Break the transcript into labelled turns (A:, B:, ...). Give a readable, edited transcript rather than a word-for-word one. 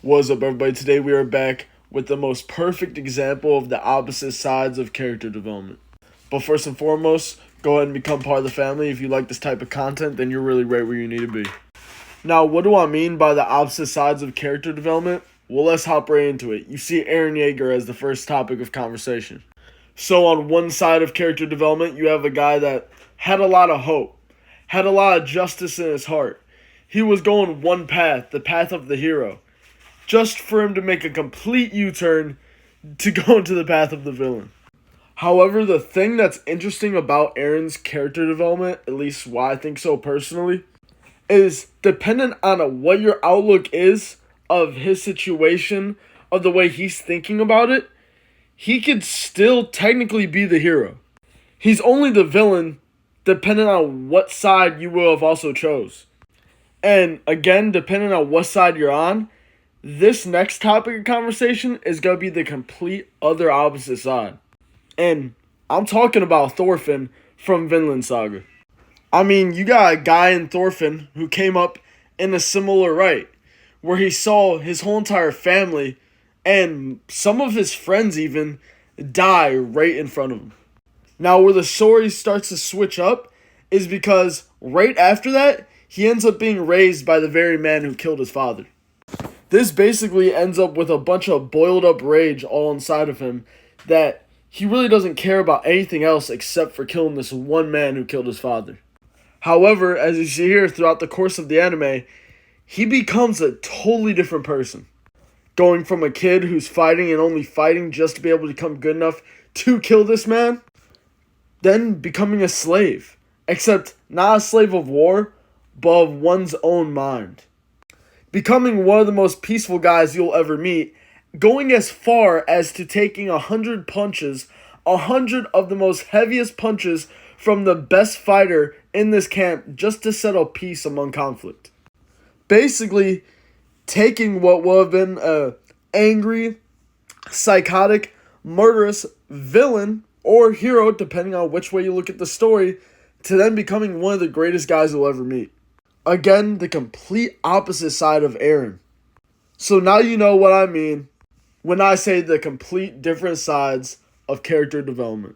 A: What's up, everybody? Today we are back with the most perfect example of the opposite sides of character development. But first and foremost, go ahead and become part of the family. If you like this type of content, then you're really right where you need to be. Now, what do I mean by the opposite sides of character development? Well, let's hop right into it. You see Eren Yeager as the first topic of conversation. So on one side of character development, you have a guy that had a lot of hope, had a lot of justice in his heart. He was going one path, the path of the hero, just for him to make a complete U-turn to go into the path of the villain. However, the thing that's interesting about Eren's character development, at least why I think so personally, is dependent on what your outlook is of his situation, of the way he's thinking about it, he could still technically be the hero. He's only the villain depending on what side you will have also chose. And again, depending on what side you're on, this next topic of conversation is going to be the complete other opposite side. And I'm talking about Thorfinn from Vinland Saga. I mean, you got a guy in Thorfinn who came up in a similar right, where he saw his whole entire family and some of his friends even die right in front of him. Now, where the story starts to switch up is because right after that, he ends up being raised by the very man who killed his father. This basically ends up with a bunch of boiled up rage all inside of him that he really doesn't care about anything else except for killing this one man who killed his father. However, as you see here throughout the course of the anime, he becomes a totally different person. Going from a kid who's fighting and only fighting just to be able to become good enough to kill this man, then becoming a slave. Except not a slave of war, but of one's own mind. Becoming one of the most peaceful guys you'll ever meet, going as far as to taking 100 punches, 100 of the most heaviest punches from the best fighter in this camp just to settle peace among conflict. Basically, taking what would have been a angry, psychotic, murderous villain or hero, depending on which way you look at the story, to then becoming one of the greatest guys you'll ever meet. Again, the complete opposite side of Eren. So now you know what I mean when I say the complete different sides of character development.